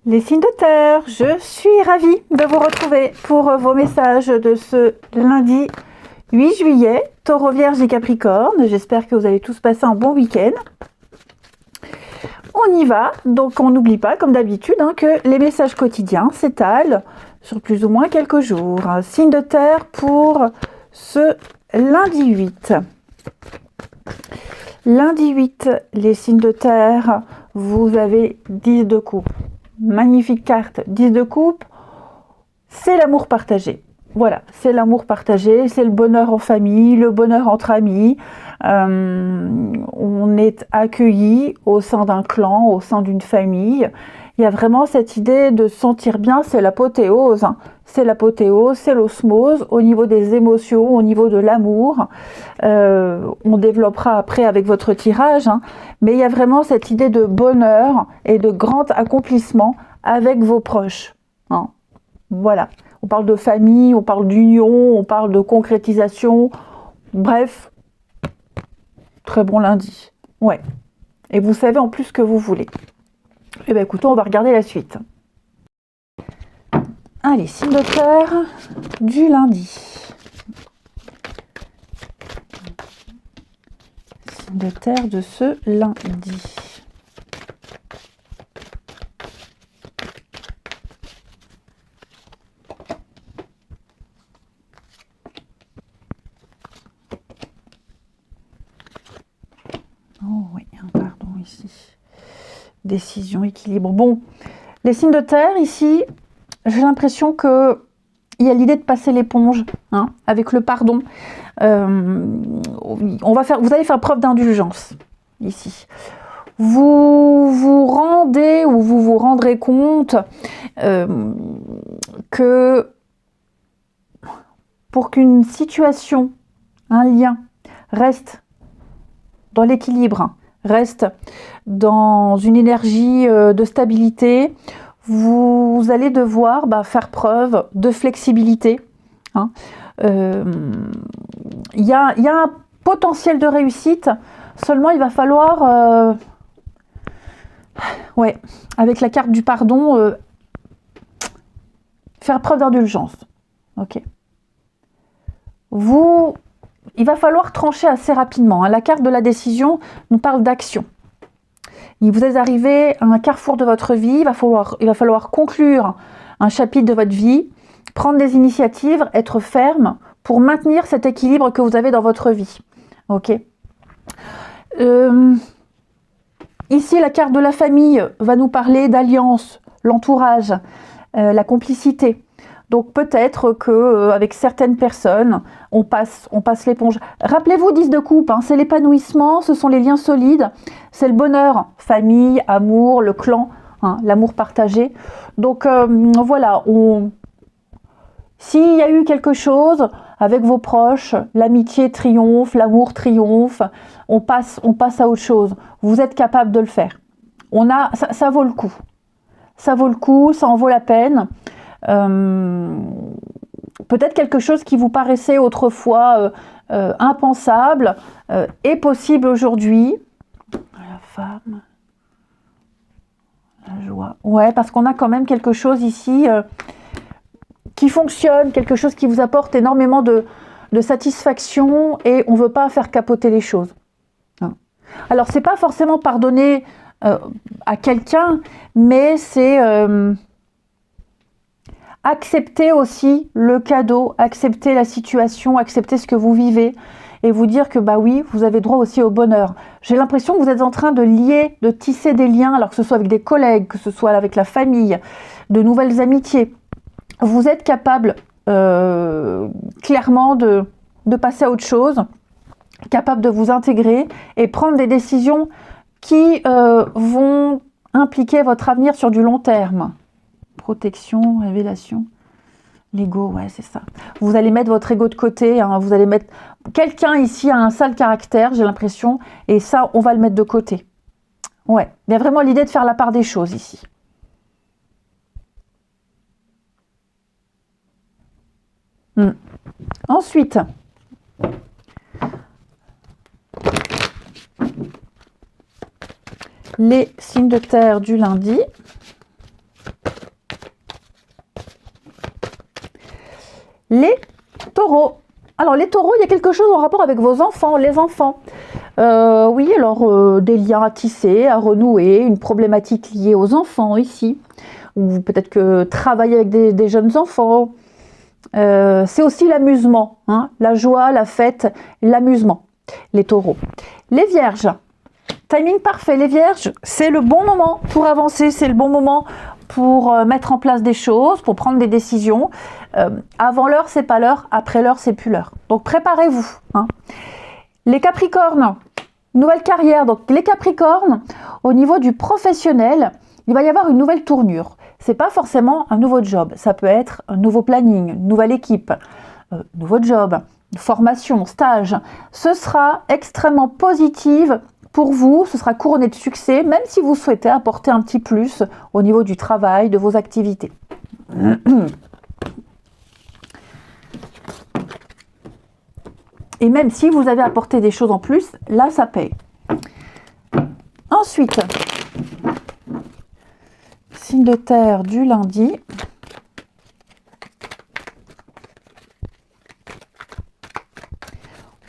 Les signes de terre, je suis ravie de vous retrouver pour vos messages de ce lundi 8 juillet, Taureau, Vierge et Capricorne. J'espère que vous allez tous passer un bon week-end. On y va, donc on n'oublie pas, comme d'habitude, que les messages quotidiens s'étalent sur plus ou moins quelques jours. Signe de terre pour ce lundi 8. Lundi 8, les signes de terre, vous avez 10 de coupe. Magnifique carte, 10 de coupe, c'est l'amour partagé. Voilà, c'est l'amour partagé, c'est le bonheur en famille, le bonheur entre amis. On est accueilli au sein d'un clan, au sein d'une famille. Il y a vraiment cette idée de se sentir bien, c'est l'apothéose. C'est l'apothéose, c'est l'osmose au niveau des émotions, au niveau de l'amour. On développera après avec votre tirage, mais il y a vraiment cette idée de bonheur et de grand accomplissement avec vos proches. Voilà, on parle de famille, on parle d'union, on parle de concrétisation, bref, très bon lundi. Ouais, et vous savez en plus ce que vous voulez. Eh bien écoutez, on va regarder la suite. Allez, signe de terre du lundi. Signe de terre de ce lundi. Oh oui, pardon, ici. Décision, équilibre. Bon, les signes de terre, ici, j'ai l'impression que il y a l'idée de passer l'éponge, avec le pardon. Vous allez faire preuve d'indulgence, ici. Vous vous rendez ou vous vous rendrez compte que pour qu'une situation, un lien, reste dans l'équilibre, reste dans une énergie de stabilité, vous allez devoir faire preuve de flexibilité. Il y a un potentiel de réussite, seulement il va falloir, avec la carte du pardon, faire preuve d'indulgence. Ok. Il va falloir trancher assez rapidement. La carte de la décision nous parle d'action. Vous êtes arrivé à un carrefour de votre vie, il va falloir conclure un chapitre de votre vie, prendre des initiatives, être ferme pour maintenir cet équilibre que vous avez dans votre vie. Ok. Ici, la carte de la famille va nous parler d'alliance, l'entourage, la complicité. Donc peut-être qu'avec certaines personnes, on passe l'éponge. Rappelez-vous, 10 de coupe, c'est l'épanouissement, ce sont les liens solides, c'est le bonheur, famille, amour, le clan, l'amour partagé. Donc voilà, s'il y a eu quelque chose avec vos proches, l'amitié triomphe, l'amour triomphe, on passe à autre chose. Vous êtes capable de le faire. Ça vaut le coup. Ça vaut le coup, ça en vaut la peine. Peut-être quelque chose qui vous paraissait autrefois impensable est possible aujourd'hui. La femme, la joie. Ouais, parce qu'on a quand même quelque chose ici qui fonctionne, quelque chose qui vous apporte énormément de satisfaction et on ne veut pas faire capoter les choses. Alors, c'est pas forcément pardonner à quelqu'un, mais c'est accepter aussi le cadeau, accepter la situation, accepter ce que vous vivez et vous dire que oui, vous avez droit aussi au bonheur. J'ai l'impression que vous êtes en train de tisser des liens, alors que ce soit avec des collègues, que ce soit avec la famille, de nouvelles amitiés. Vous êtes capable clairement de passer à autre chose, capable de vous intégrer et prendre des décisions qui vont impliquer votre avenir sur du long terme. Protection, révélation, l'ego, ouais, c'est ça. Vous allez mettre votre ego de côté, vous allez mettre... Quelqu'un ici a un sale caractère, j'ai l'impression, et ça, on va le mettre de côté. Ouais, il y a vraiment l'idée de faire la part des choses ici. Ensuite, les signes de terre du lundi. Les taureaux. Alors les taureaux, il y a quelque chose en rapport avec vos enfants, les enfants. Oui, alors des liens à tisser, à renouer, une problématique liée aux enfants ici. Ou peut-être que travailler avec des jeunes enfants. C'est aussi l'amusement, hein, la joie, la fête, l'amusement, les taureaux. Les vierges, timing parfait, les vierges, c'est le bon moment pour avancer, c'est le bon moment pour mettre en place des choses, pour prendre des décisions. Avant l'heure, c'est pas l'heure, après l'heure, c'est plus l'heure. Donc préparez-vous. Hein. Les capricornes, nouvelle carrière. Donc les capricornes, au niveau du professionnel, il va y avoir une nouvelle tournure. C'est pas forcément un nouveau job, ça peut être un nouveau planning, une nouvelle équipe, nouveau job, formation, stage. Ce sera extrêmement positif pour vous, ce sera couronné de succès, même si vous souhaitez apporter un petit plus au niveau du travail, de vos activités. Et même si vous avez apporté des choses en plus, là ça paye. Ensuite, signe de terre du lundi.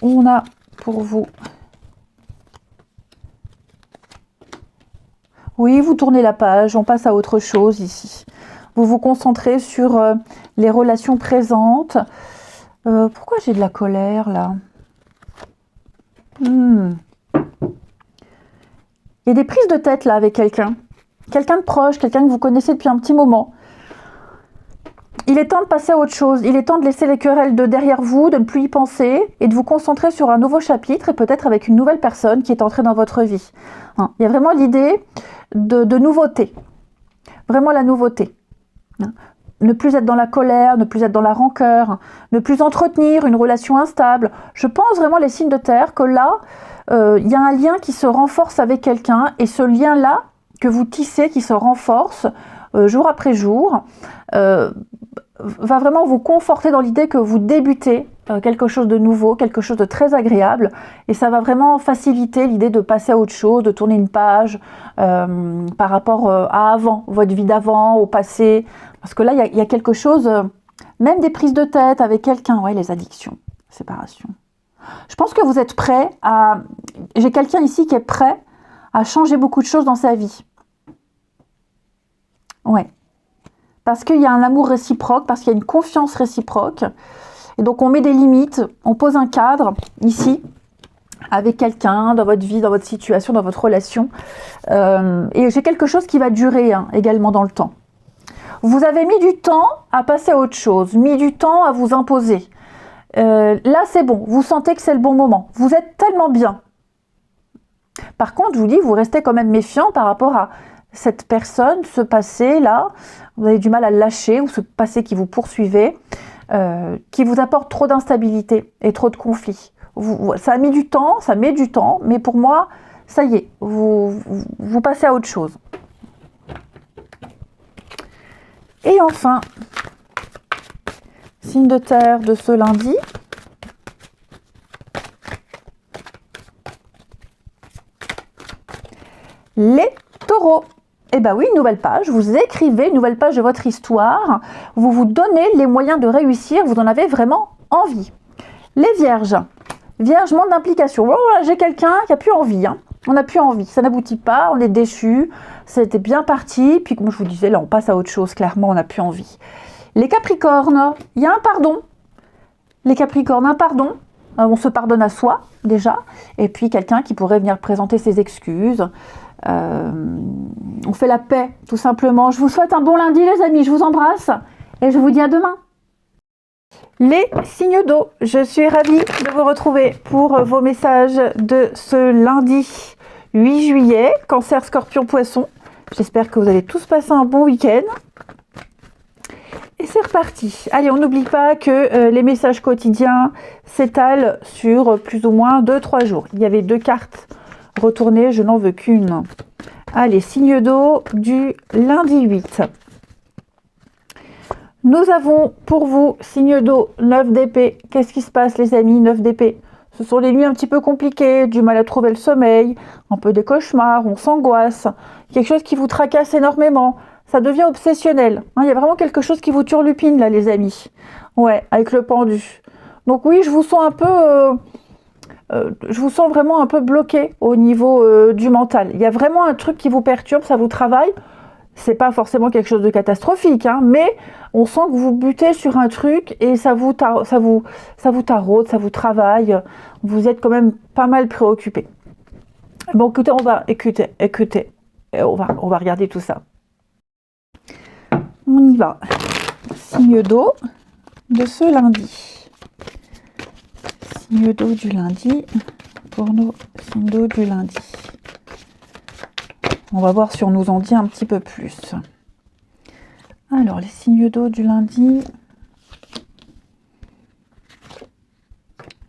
On a pour vous... Oui, vous tournez la page, on passe à autre chose ici. Vous vous concentrez sur les relations présentes. Pourquoi j'ai de la colère là? Il y a des prises de tête là avec quelqu'un. Quelqu'un de proche, quelqu'un que vous connaissez depuis un petit moment. Il est temps de passer à autre chose. Il est temps de laisser les querelles de derrière vous, de ne plus y penser et de vous concentrer sur un nouveau chapitre et peut-être avec une nouvelle personne qui est entrée dans votre vie. Hein. Il y a vraiment l'idée de nouveauté. Vraiment la nouveauté. Hein. Ne plus être dans la colère, ne plus être dans la rancœur, ne plus entretenir une relation instable. Je pense vraiment les signes de terre que là, il y a un lien qui se renforce avec quelqu'un et ce lien-là que vous tissez, qui se renforce jour après jour, va vraiment vous conforter dans l'idée que vous débutez quelque chose de nouveau, quelque chose de très agréable, et ça va vraiment faciliter l'idée de passer à autre chose, de tourner une page par rapport à avant, votre vie d'avant, au passé, parce que là il y a quelque chose, même des prises de tête avec quelqu'un, ouais, les addictions, séparation. Je pense que vous êtes prêt à... J'ai quelqu'un ici qui est prêt à changer beaucoup de choses dans sa vie. Ouais. Parce qu'il y a un amour réciproque, parce qu'il y a une confiance réciproque. Et donc on met des limites, on pose un cadre ici, avec quelqu'un, dans votre vie, dans votre situation, dans votre relation. Et j'ai quelque chose qui va durer également dans le temps. Vous avez mis du temps à passer à autre chose, mis du temps à vous imposer. Là c'est bon, vous sentez que c'est le bon moment. Vous êtes tellement bien. Par contre, je vous dis, vous restez quand même méfiant par rapport à cette personne, ce passé-là, vous avez du mal à le lâcher, ou ce passé qui vous poursuivait, qui vous apporte trop d'instabilité et trop de conflits. Ça a mis du temps, ça met du temps, mais pour moi, ça y est, vous passez à autre chose. Et enfin, signe de terre de ce lundi. Les taureaux. Eh bien oui, une nouvelle page, vous écrivez une nouvelle page de votre histoire, vous vous donnez les moyens de réussir, vous en avez vraiment envie. Les vierges, vierge, manque d'implication. Oh, j'ai quelqu'un qui n'a plus envie, on n'a plus envie, ça n'aboutit pas, on est déçu, c'était bien parti, puis comme je vous disais, là on passe à autre chose, clairement on n'a plus envie. Les capricornes, il y a un pardon. Les capricornes, un pardon, on se pardonne à soi déjà, et puis quelqu'un qui pourrait venir présenter ses excuses. On fait la paix, tout simplement. Je vous souhaite un bon lundi, les amis. Je vous embrasse et je vous dis à demain. Les signes d'eau, je suis ravie de vous retrouver pour vos messages de ce lundi 8 juillet. Cancer, Scorpion, Poisson. J'espère que vous allez tous passer un bon week-end. Et c'est reparti. Allez, on n'oublie pas que les messages quotidiens s'étalent sur plus ou moins 2-3 jours. Il y avait 2 cartes retourner, je n'en veux qu'une. Allez, signe d'eau du lundi 8. Nous avons pour vous, signe d'eau, 9 d'épée. Qu'est-ce qui se passe les amis, 9 d'épée? Ce sont des nuits un petit peu compliquées, du mal à trouver le sommeil, un peu des cauchemars, on s'angoisse, quelque chose qui vous tracasse énormément. Ça devient obsessionnel. Il y a vraiment quelque chose qui vous turlupine là les amis. Ouais, avec le pendu. Donc oui, je vous sens un peu... je vous sens vraiment un peu bloqué au niveau du mental. Il y a vraiment un truc qui vous perturbe, ça vous travaille. C'est pas forcément quelque chose de catastrophique, hein, mais on sent que vous butez sur un truc et ça vous taraude, ça vous travaille. Vous êtes quand même pas mal préoccupé. Bon, écoutez, on va regarder tout ça. On y va. Signe d'eau de ce lundi. Signe d'eau du lundi pour nos signes d'eau du lundi. On va voir si on nous en dit un petit peu plus. Alors, les signes d'eau du lundi.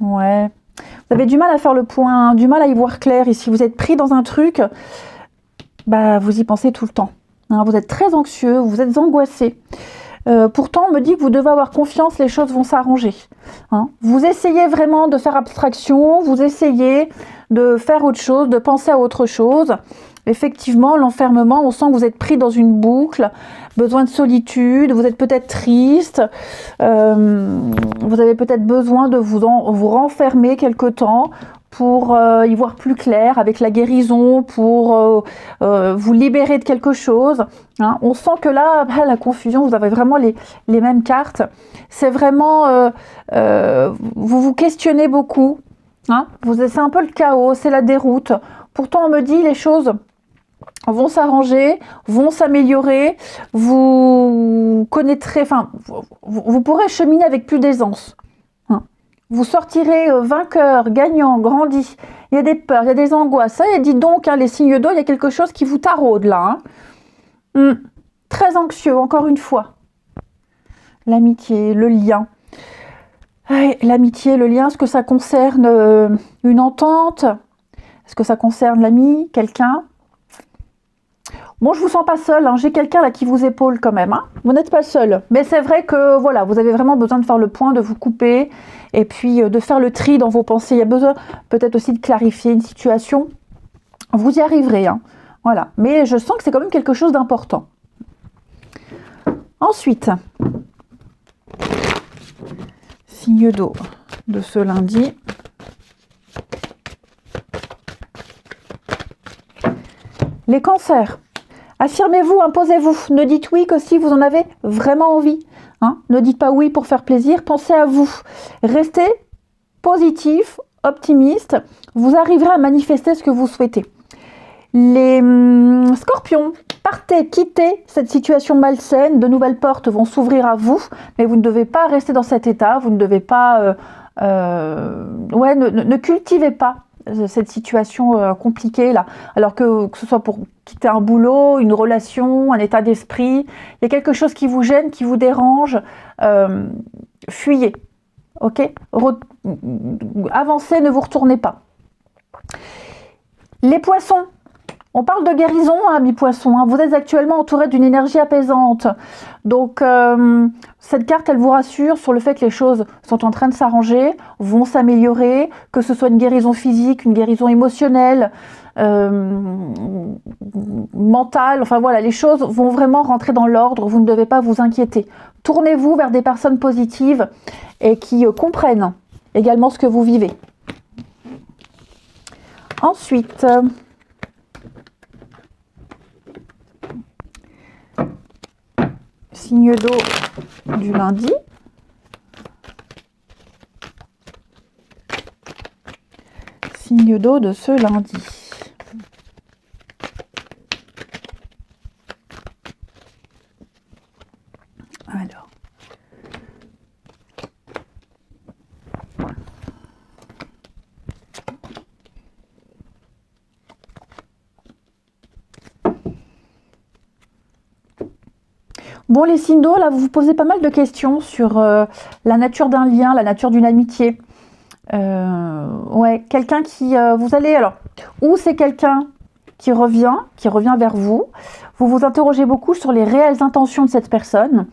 Ouais. Vous avez du mal à faire le point, du mal à y voir clair. Et si vous êtes pris dans un truc, bah, vous y pensez tout le temps. Hein, vous êtes très anxieux, vous êtes angoissé. Pourtant, on me dit que vous devez avoir confiance, les choses vont s'arranger. Hein. Vous essayez vraiment de faire abstraction, vous essayez de faire autre chose, de penser à autre chose. Effectivement, l'enfermement, on sent que vous êtes pris dans une boucle, besoin de solitude, vous êtes peut-être triste, vous avez peut-être besoin de vous renfermer quelque temps pour y voir plus clair avec la guérison, pour vous libérer de quelque chose. Hein. On sent que là, la confusion, vous avez vraiment les mêmes cartes. C'est vraiment, vous vous questionnez beaucoup. Hein. C'est un peu le chaos, c'est la déroute. Pourtant, on me dit les choses vont s'arranger, vont s'améliorer, vous connaîtrez, enfin, vous pourrez cheminer avec plus d'aisance. Hein. Vous sortirez vainqueur, gagnant, grandi. Il y a des peurs, il y a des angoisses. Et dites donc, hein, les signes d'eau, il y a quelque chose qui vous taraude là. Hein. Très anxieux, encore une fois. L'amitié, le lien. L'amitié, le lien, est-ce que ça concerne une entente? Est-ce que ça concerne l'ami, quelqu'un? Bon, je vous sens pas seul, hein. J'ai quelqu'un là qui vous épaule quand même. Hein. Vous n'êtes pas seul. Mais c'est vrai que voilà, vous avez vraiment besoin de faire le point, de vous couper et puis de faire le tri dans vos pensées. Il y a besoin peut-être aussi de clarifier une situation. Vous y arriverez. Hein. Voilà. Mais je sens que c'est quand même quelque chose d'important. Ensuite, signe d'eau de ce lundi. Les cancers. Affirmez-vous, imposez-vous. Ne dites oui que si vous en avez vraiment envie. Hein. Ne dites pas oui pour faire plaisir. Pensez à vous. Restez positif, optimiste. Vous arriverez à manifester ce que vous souhaitez. Les scorpions, partez, quittez cette situation malsaine. De nouvelles portes vont s'ouvrir à vous. Mais vous ne devez pas rester dans cet état. Vous ne devez pas... ne cultivez pas cette situation compliquée là, alors que ce soit pour quitter un boulot, une relation, un état d'esprit, il y a quelque chose qui vous gêne, qui vous dérange, fuyez, ok, avancez, ne vous retournez pas. Les poissons, on parle de guérison, hein, mes poissons, hein. Vous êtes actuellement entouré d'une énergie apaisante. Donc, cette carte, elle vous rassure sur le fait que les choses sont en train de s'arranger, vont s'améliorer, que ce soit une guérison physique, une guérison émotionnelle, mentale. Enfin voilà, les choses vont vraiment rentrer dans l'ordre. Vous ne devez pas vous inquiéter. Tournez-vous vers des personnes positives et qui comprennent également ce que vous vivez. Ensuite... signe d'eau du lundi. Signe d'eau de ce lundi. Alors. Bon, les signes d'eau, là, vous vous posez pas mal de questions sur la nature d'un lien, la nature d'une amitié. Ouais, quelqu'un qui... vous allez... Alors, ou c'est quelqu'un qui revient vers vous. Vous vous interrogez beaucoup sur les réelles intentions de cette personne.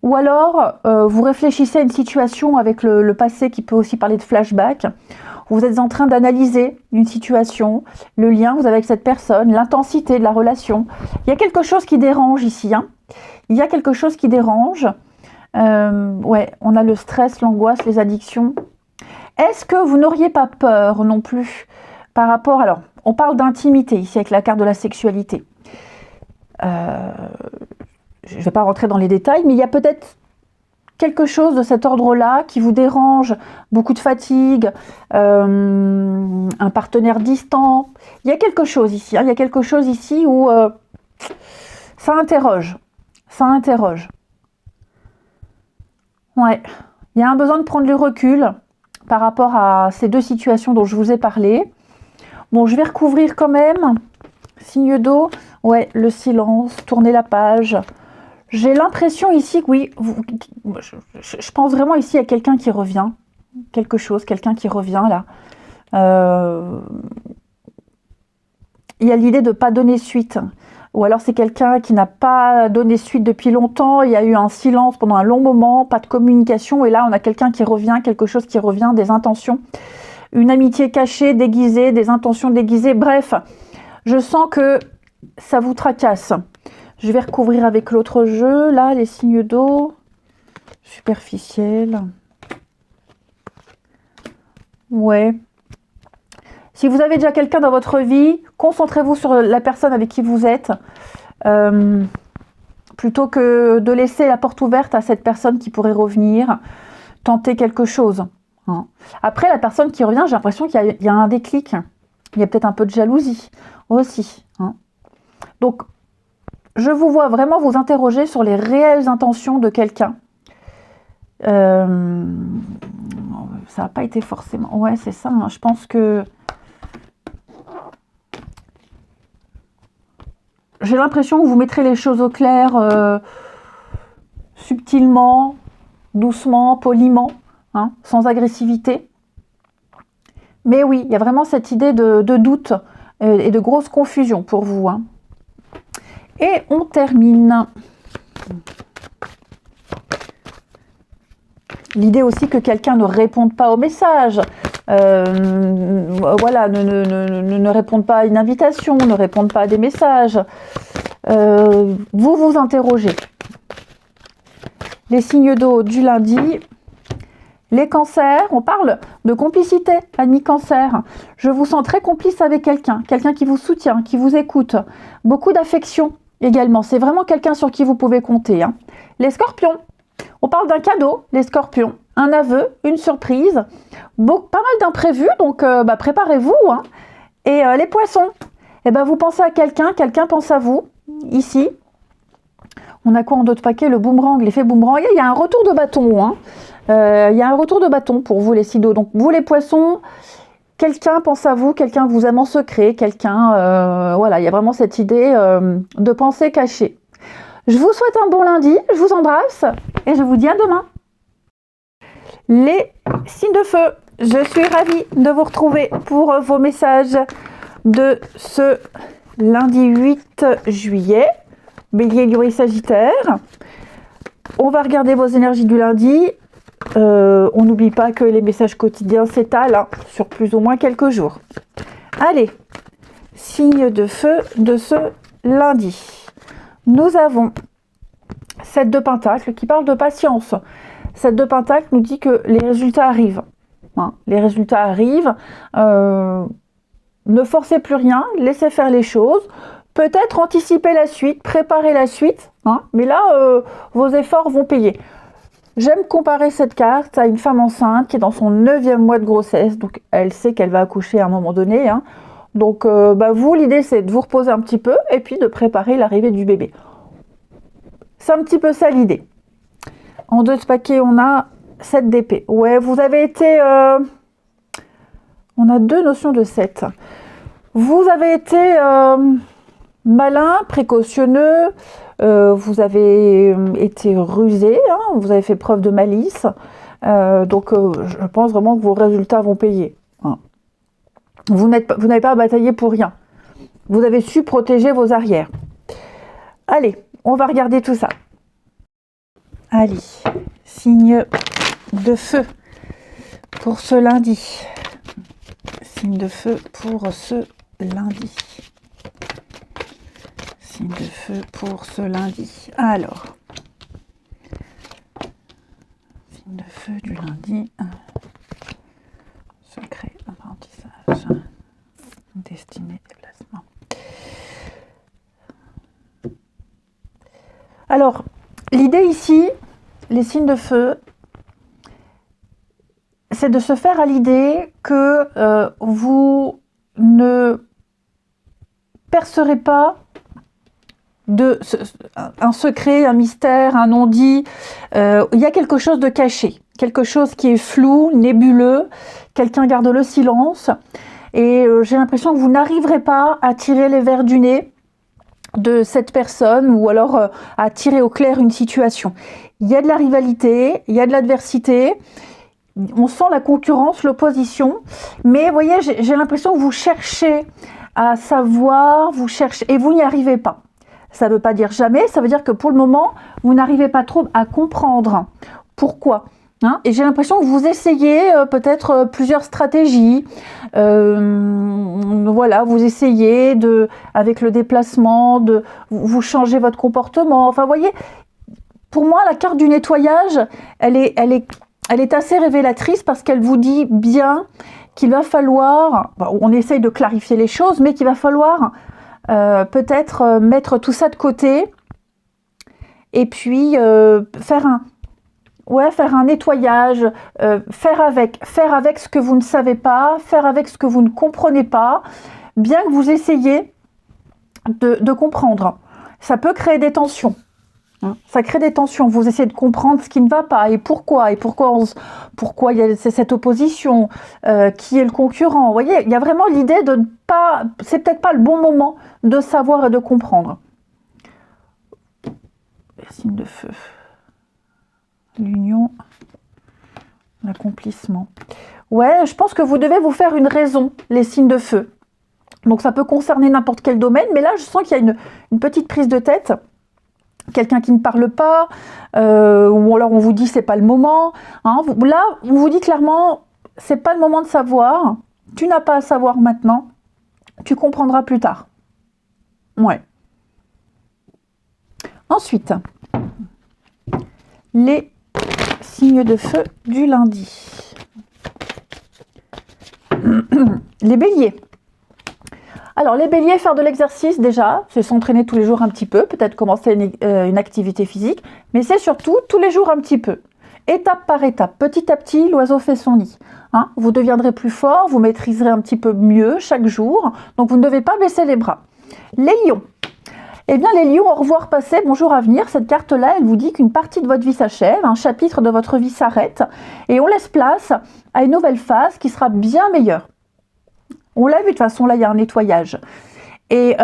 Ou alors, vous réfléchissez à une situation avec le passé qui peut aussi parler de flashback. Vous êtes en train d'analyser une situation, le lien que vous avez avec cette personne, l'intensité de la relation. Il y a quelque chose qui dérange ici, hein. Il y a quelque chose qui dérange. Ouais, on a le stress, l'angoisse, les addictions. Est-ce que vous n'auriez pas peur non plus par rapport... Alors, on parle d'intimité ici avec la carte de la sexualité. Je ne vais pas rentrer dans les détails, mais il y a peut-être quelque chose de cet ordre-là qui vous dérange, beaucoup de fatigue, un partenaire distant. Il y a quelque chose ici, hein, il y a quelque chose ici où ça interroge. Ça interroge. Ouais, il y a un besoin de prendre du recul par rapport à ces deux situations dont je vous ai parlé. Bon, je vais recouvrir quand même. Signe d'eau, ouais, le silence, tourner la page. J'ai l'impression ici que oui, je pense vraiment ici à quelqu'un qui revient. Quelque chose, quelqu'un qui revient là. Il y a l'idée de ne pas donner suite. Ou alors c'est quelqu'un qui n'a pas donné suite depuis longtemps, il y a eu un silence pendant un long moment, pas de communication, et là on a quelqu'un qui revient, quelque chose qui revient, des intentions. Une amitié cachée, déguisée, des intentions déguisées, bref, je sens que ça vous tracasse. Je vais recouvrir avec l'autre jeu, là, les signes d'eau, superficiels. Ouais. Si vous avez déjà quelqu'un dans votre vie, concentrez-vous sur la personne avec qui vous êtes, plutôt que de laisser la porte ouverte à cette personne qui pourrait revenir, tenter quelque chose. Hein. Après, la personne qui revient, j'ai l'impression qu'il y a un déclic. Il y a peut-être un peu de jalousie aussi. Hein. Donc, je vous vois vraiment vous interroger sur les réelles intentions de quelqu'un. Ça n'a pas été forcément... Ouais, c'est ça. Hein. Je pense que... J'ai l'impression que vous mettrez les choses au clair subtilement, doucement, poliment, hein, sans agressivité. Mais oui, il y a vraiment cette idée de doute et de grosse confusion pour vous. Hein. Et on termine. L'idée aussi que quelqu'un ne réponde pas au message, voilà, ne réponde pas à une invitation, ne réponde pas à des messages. Vous vous interrogez. Les signes d'eau du lundi. Les cancers, on parle de complicité, ami cancer. Je vous sens très complice avec quelqu'un, quelqu'un qui vous soutient, qui vous écoute. Beaucoup d'affection également. C'est vraiment quelqu'un sur qui vous pouvez compter. Hein. Les scorpions. On parle d'un cadeau, les scorpions, un aveu, une surprise, pas mal d'imprévus, donc préparez-vous. Hein. Et les poissons, vous pensez à quelqu'un, quelqu'un pense à vous, ici. On a quoi en d'autres paquets? Le boomerang, l'effet boomerang, il y a un retour de bâton. Hein. Il y a un retour de bâton pour vous les sidos. Donc vous les poissons, quelqu'un pense à vous, quelqu'un vous aime en secret, quelqu'un, voilà, il y a vraiment cette idée de pensée cachée. Je vous souhaite un bon lundi, je vous embrasse et je vous dis à demain. Les signes de feu, je suis ravie de vous retrouver pour vos messages de ce lundi 8 juillet. Bélier, Lion et Sagittaire. On va regarder vos énergies du lundi. On n'oublie pas que les messages quotidiens s'étalent sur plus ou moins quelques jours. Allez, signe de feu de ce lundi. Nous avons 7 de Pentacle qui parle de patience. 7 de Pentacle nous dit que les résultats arrivent. Hein, les résultats arrivent. Ne forcez plus rien, laissez faire les choses. Peut-être anticiper la suite, préparer la suite. Hein, mais là, vos efforts vont payer. J'aime comparer cette carte à une femme enceinte qui est dans son 9e mois de grossesse. Donc, elle sait qu'elle va accoucher à un moment donné. Hein. Donc, vous, l'idée, c'est de vous reposer un petit peu et puis de préparer l'arrivée du bébé. C'est un petit peu ça l'idée. En 2 de paquet, on a 7 d'épée. Ouais, vous avez été... On a 2 notions de 7. Vous avez été malin, précautionneux, vous avez été rusé, hein, vous avez fait preuve de malice. Donc, je pense vraiment que vos résultats vont payer. Hein. Vous n'avez pas bataillé pour rien. Vous avez su protéger vos arrières. Allez, on va regarder tout ça. Allez, signe de feu pour ce lundi. Signe de feu pour ce lundi. Signe de feu pour ce lundi. Alors, feu du lundi. Secret, apprentissage, destinée, déplacement. Alors, l'idée ici, les signes de feu, c'est de se faire à l'idée que vous ne percerez pas un secret, un mystère, un non-dit. Il y a quelque chose de caché, quelque chose qui est flou, nébuleux, quelqu'un garde le silence, et j'ai l'impression que vous n'arriverez pas à tirer les vers du nez de cette personne, ou alors à tirer au clair une situation. Il y a de la rivalité, il y a de l'adversité, on sent la concurrence, l'opposition, mais vous voyez, j'ai l'impression que vous cherchez à savoir, vous cherchez, et vous n'y arrivez pas. Ça ne veut pas dire jamais, ça veut dire que pour le moment, vous n'arrivez pas trop à comprendre pourquoi. Hein, et j'ai l'impression que vous essayez peut-être plusieurs stratégies. Voilà, vous essayez avec le déplacement, vous changez votre comportement. Enfin, vous voyez, pour moi, la carte du nettoyage, elle est assez révélatrice parce qu'elle vous dit bien qu'il va falloir, on essaye de clarifier les choses, mais qu'il va falloir peut-être mettre tout ça de côté et puis faire un nettoyage, faire avec ce que vous ne savez pas, faire avec ce que vous ne comprenez pas, bien que vous essayiez de comprendre. Ça peut créer des tensions. Hein, ça crée des tensions. Vous essayez de comprendre ce qui ne va pas et pourquoi il y a cette opposition, qui est le concurrent. Vous voyez, il y a vraiment l'idée de ne pas, c'est peut-être pas le bon moment de savoir et de comprendre. Signe de feu. L'union, l'accomplissement. Ouais, je pense que vous devez vous faire une raison, les signes de feu. Donc ça peut concerner n'importe quel domaine, mais là je sens qu'il y a une petite prise de tête. Quelqu'un qui ne parle pas, ou alors on vous dit c'est pas le moment. Hein. Là, on vous dit clairement, c'est pas le moment de savoir. Tu n'as pas à savoir maintenant. Tu comprendras plus tard. Ouais. Ensuite, les signes de feu du lundi. Les béliers. Alors, les béliers, faire de l'exercice déjà, c'est s'entraîner tous les jours un petit peu, peut-être commencer une activité physique, mais c'est surtout tous les jours un petit peu. Étape par étape, petit à petit, l'oiseau fait son nid. Hein, vous deviendrez plus fort, vous maîtriserez un petit peu mieux chaque jour, donc vous ne devez pas baisser les bras. Les lions. Eh bien, les lions, au revoir passé, bonjour à venir. Cette carte-là, elle vous dit qu'une partie de votre vie s'achève, un chapitre de votre vie s'arrête, et on laisse place à une nouvelle phase qui sera bien meilleure. On l'a vu, de toute façon, là, il y a un nettoyage. Et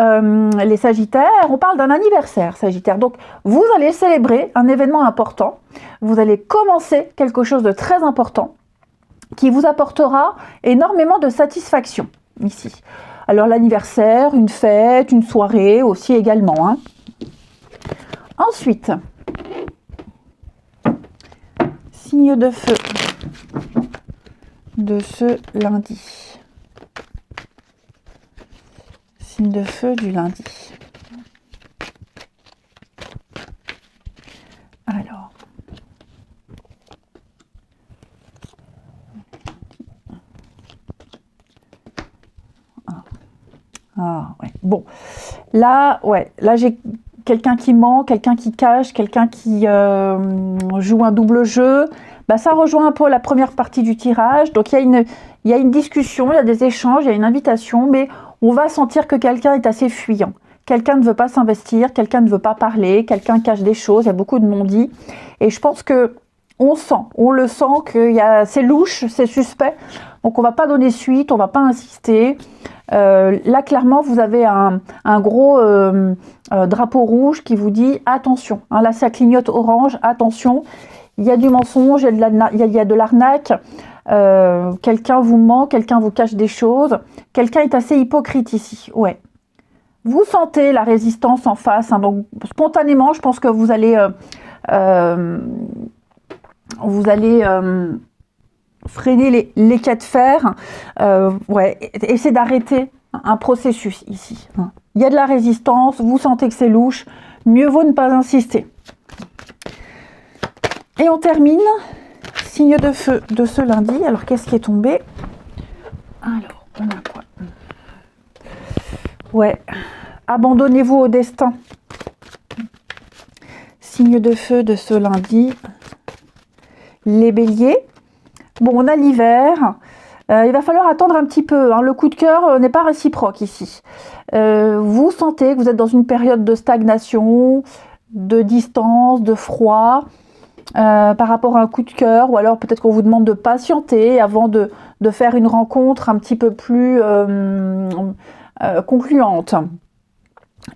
les sagittaires, on parle d'un anniversaire, sagittaire. Donc, vous allez célébrer un événement important. Vous allez commencer quelque chose de très important qui vous apportera énormément de satisfaction, ici. Alors, l'anniversaire, une fête, une soirée aussi également. Hein. Ensuite, signe de feu de ce lundi. Signe de feu du lundi. Alors. Ouais. Bon. Là, j'ai quelqu'un qui ment, quelqu'un qui cache, quelqu'un qui joue un double jeu. Bah, ça rejoint un peu la première partie du tirage. Donc, il y a une discussion, il y a des échanges, il y a une invitation, mais on va sentir que quelqu'un est assez fuyant. Quelqu'un ne veut pas s'investir, quelqu'un ne veut pas parler, quelqu'un cache des choses, il y a beaucoup de non-dits. Et je pense que on le sent c'est louche, c'est suspect. Donc on ne va pas donner suite, on ne va pas insister. Là, clairement, vous avez un gros drapeau rouge qui vous dit attention. Hein, là, ça clignote orange, attention. Il y a du mensonge, il y a de l'arnaque. Quelqu'un vous ment, quelqu'un vous cache des choses. Quelqu'un est assez hypocrite ici. Ouais. Vous sentez la résistance en face. Hein, donc, spontanément, je pense que vous allez freiner les cas de fer. Essayez d'arrêter un processus ici. Hein. Il y a de la résistance, vous sentez que c'est louche. Mieux vaut ne pas insister. Et on termine, signe de feu de ce lundi. Alors, qu'est-ce qui est tombé? Alors, on a quoi? Ouais. Abandonnez-vous au destin. Signe de feu de ce lundi. Les béliers. Bon, on a l'hiver. Il va falloir attendre un petit peu. Hein. Le coup de cœur n'est pas réciproque ici. Vous sentez que vous êtes dans une période de stagnation, de distance, de froid par rapport à un coup de cœur. Ou alors peut-être qu'on vous demande de patienter avant de faire une rencontre un petit peu plus concluante.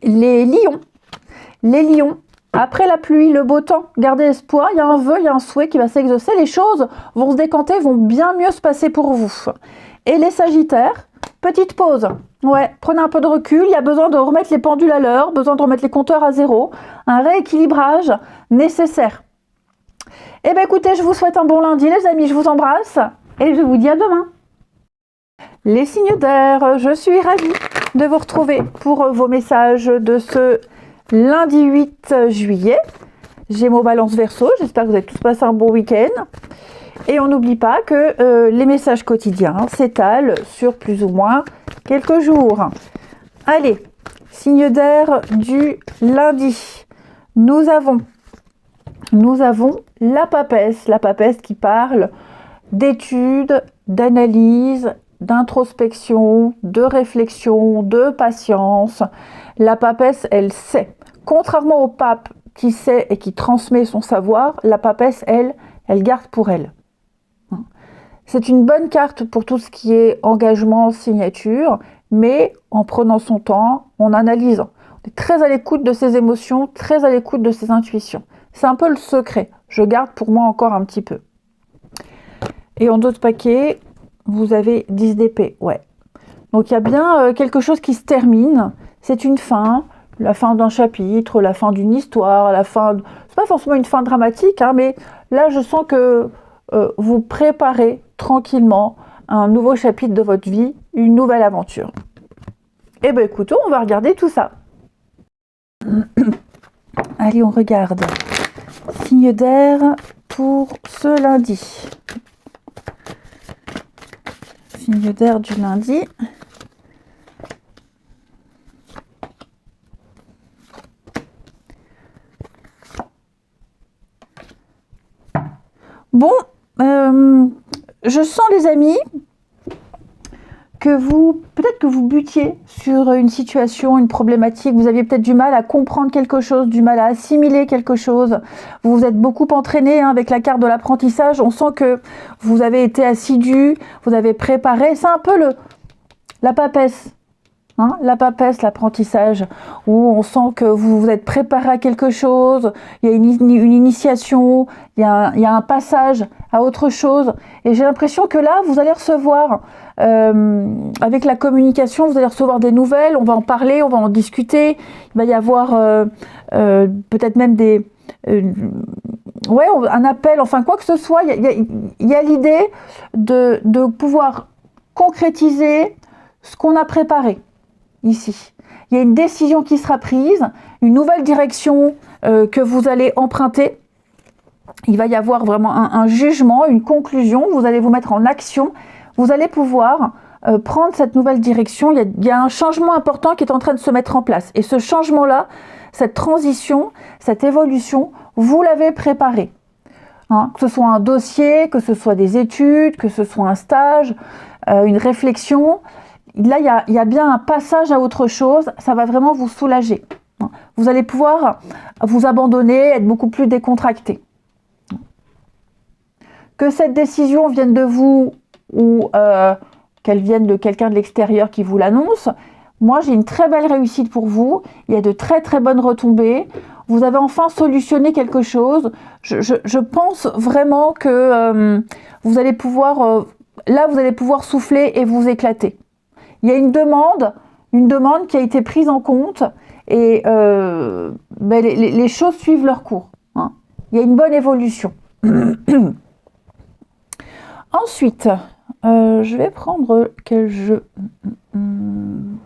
Les lions. Après la pluie, le beau temps, gardez espoir, il y a un vœu, il y a un souhait qui va s'exaucer, les choses vont se décanter, vont bien mieux se passer pour vous. Et les sagittaires, petite pause, ouais, prenez un peu de recul, il y a besoin de remettre les pendules à l'heure, besoin de remettre les compteurs à zéro, un rééquilibrage nécessaire. Eh bien écoutez, je vous souhaite un bon lundi les amis, je vous embrasse et je vous dis à demain. Les signes d'air, je suis ravie de vous retrouver pour vos messages de ce lundi 8 juillet, Gémeaux, Balance, Verseau. J'espère que vous avez tous passé un bon week-end. Et on n'oublie pas que les messages quotidiens s'étalent sur plus ou moins quelques jours. Allez, signe d'air du lundi. Nous avons la papesse qui parle d'études, d'analyse, d'introspection, de réflexion, de patience. La papesse, elle sait. Contrairement au pape qui sait et qui transmet son savoir, la papesse, elle garde pour elle. C'est une bonne carte pour tout ce qui est engagement, signature, mais en prenant son temps, en analysant. On est très à l'écoute de ses émotions, très à l'écoute de ses intuitions. C'est un peu le secret. Je garde pour moi encore un petit peu. Et en d'autres paquets, vous avez 10 d'épée. Ouais. Donc il y a bien quelque chose qui se termine. C'est une fin. La fin d'un chapitre, la fin d'une histoire, la fin... C'est pas forcément une fin dramatique, hein, mais là, je sens que vous préparez tranquillement un nouveau chapitre de votre vie, une nouvelle aventure. Eh bien, écoutez, on va regarder tout ça. Allez, on regarde. Signe d'air pour ce lundi. Signe d'air du lundi. Bon, je sens les amis que peut-être que vous butiez sur une situation, une problématique, vous aviez peut-être du mal à comprendre quelque chose, du mal à assimiler quelque chose. Vous vous êtes beaucoup entraîné avec la carte de l'apprentissage. On sent que vous avez été assidu, vous avez préparé. C'est un peu la papesse. Hein, la papesse, l'apprentissage, où on sent que vous vous êtes préparé à quelque chose, il y a une initiation, il y a un passage à autre chose. Et j'ai l'impression que là, vous allez recevoir, avec la communication, vous allez recevoir des nouvelles, on va en parler, on va en discuter. Il va y avoir peut-être même un appel, enfin quoi que ce soit. Il y a l'idée de pouvoir concrétiser ce qu'on a préparé. Ici, il y a une décision qui sera prise, une nouvelle direction que vous allez emprunter. Il va y avoir vraiment un jugement, une conclusion. Vous allez vous mettre en action. Vous allez pouvoir prendre cette nouvelle direction. Il y a un changement important qui est en train de se mettre en place. Et ce changement-là, cette transition, cette évolution, vous l'avez préparé. Hein, que ce soit un dossier, que ce soit des études, que ce soit un stage, une réflexion. Là, il y a bien un passage à autre chose, ça va vraiment vous soulager. Vous allez pouvoir vous abandonner, être beaucoup plus décontracté. Que cette décision vienne de vous ou qu'elle vienne de quelqu'un de l'extérieur qui vous l'annonce, moi j'ai une très belle réussite pour vous, il y a de très très bonnes retombées, vous avez enfin solutionné quelque chose, je pense vraiment que vous allez pouvoir, là vous allez pouvoir souffler et vous éclater. Il y a une demande qui a été prise en compte et les choses suivent leur cours. Hein. Il y a une bonne évolution. Ensuite, je vais prendre quel jeu. On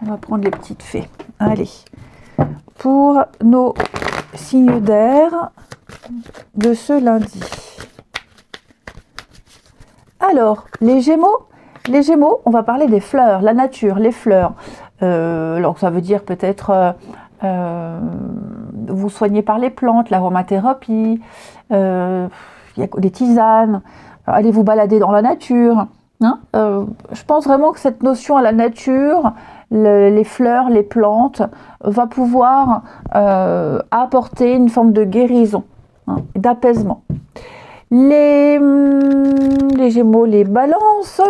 va prendre les petites fées. Allez, pour nos signes d'air de ce lundi. Alors, les Gémeaux, on va parler des fleurs, la nature, les fleurs. Alors, ça veut dire peut-être vous soignez par les plantes, l'aromathérapie, il y a des tisanes, allez vous balader dans la nature. Hein, je pense vraiment que cette notion à la nature, les fleurs, les plantes, va pouvoir apporter une forme de guérison, hein, d'apaisement. Les Gémeaux, les balances,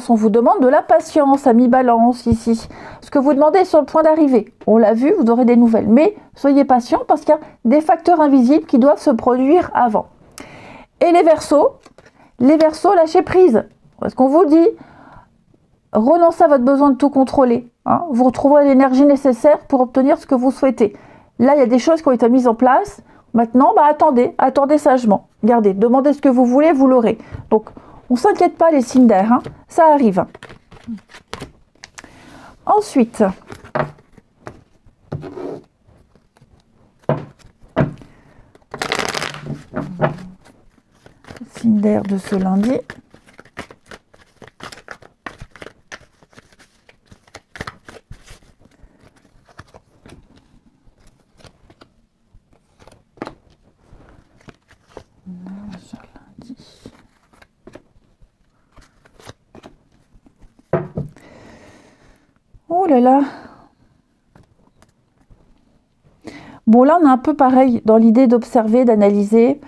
on vous demande de la patience, amis balance ici. Ce que vous demandez est sur le point d'arriver. On l'a vu, vous aurez des nouvelles. Mais soyez patients parce qu'il y a des facteurs invisibles qui doivent se produire avant. Et les Verseaux, lâchez prise. Parce qu'on vous dit, renoncez à votre besoin de tout contrôler. Hein. Vous retrouverez l'énergie nécessaire pour obtenir ce que vous souhaitez. Là, il y a des choses qui ont été mises en place. Maintenant, attendez sagement. Regardez, demandez ce que vous voulez, vous l'aurez. Donc, on ne s'inquiète pas les signes d'air, hein, ça arrive. Ensuite, signe d'air de ce lundi. Oh là là. Bon, là, on est un peu pareil dans l'idée d'observer, d'analyser.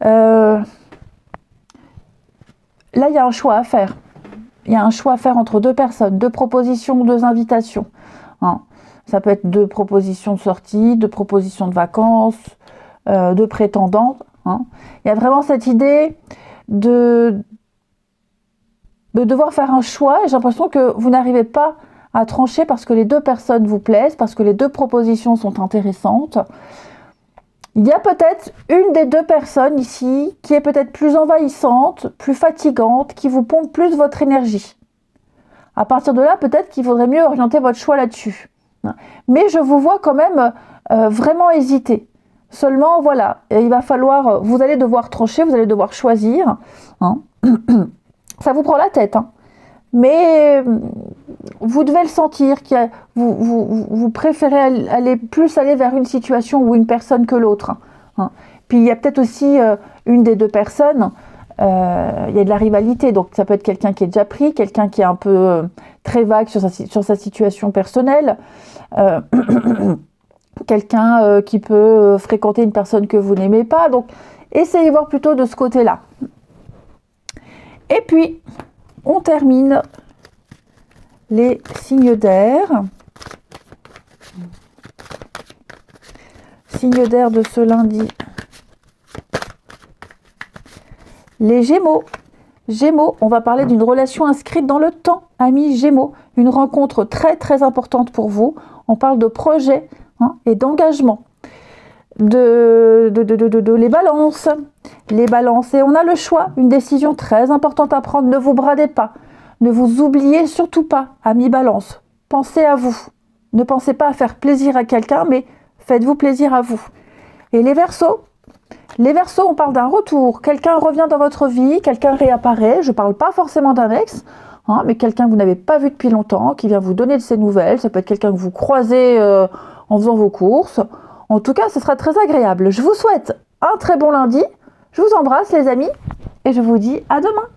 Là, il y a un choix à faire. Il y a un choix à faire entre deux personnes, deux propositions, deux invitations. Hein. Ça peut être deux propositions de sortie, deux propositions de vacances, deux prétendants. Hein. Il y a vraiment cette idée de devoir faire un choix. Et j'ai l'impression que vous n'arrivez pas à trancher parce que les deux personnes vous plaisent, parce que les deux propositions sont intéressantes. Il y a peut-être une des deux personnes ici qui est peut-être plus envahissante, plus fatigante, qui vous pompe plus votre énergie. À partir de là, peut-être qu'il vaudrait mieux orienter votre choix là-dessus. Mais je vous vois quand même vraiment hésiter. Seulement, voilà, il va falloir, vous allez devoir trancher, vous allez devoir choisir. Hein. Ça vous prend la tête, hein. Mais vous devez le sentir, vous préférez aller vers une situation ou une personne que l'autre. Hein. Puis il y a peut-être aussi une des deux personnes, il y a de la rivalité, donc ça peut être quelqu'un qui est déjà pris, quelqu'un qui est un peu très vague sur sa situation personnelle, quelqu'un qui peut fréquenter une personne que vous n'aimez pas, donc essayez de voir plutôt de ce côté-là. Et puis, on termine les signes d'air. Signes d'air de ce lundi. Les Gémeaux. Gémeaux, on va parler d'une relation inscrite dans le temps, amis Gémeaux. Une rencontre très très importante pour vous. On parle de projet, hein, et d'engagement. Les balances. Les balances. Et on a le choix, une décision très importante à prendre. Ne vous bradez pas. Ne vous oubliez surtout pas, amis balance. Pensez à vous. Ne pensez pas à faire plaisir à quelqu'un, mais faites-vous plaisir à vous. Et les Verseaux. Les Verseaux, on parle d'un retour. Quelqu'un revient dans votre vie, quelqu'un réapparaît. Je ne parle pas forcément d'un ex, hein, mais quelqu'un que vous n'avez pas vu depuis longtemps, qui vient vous donner de ses nouvelles. Ça peut être quelqu'un que vous croisez en faisant vos courses. En tout cas, ce sera très agréable. Je vous souhaite un très bon lundi. Je vous embrasse les amis et je vous dis à demain.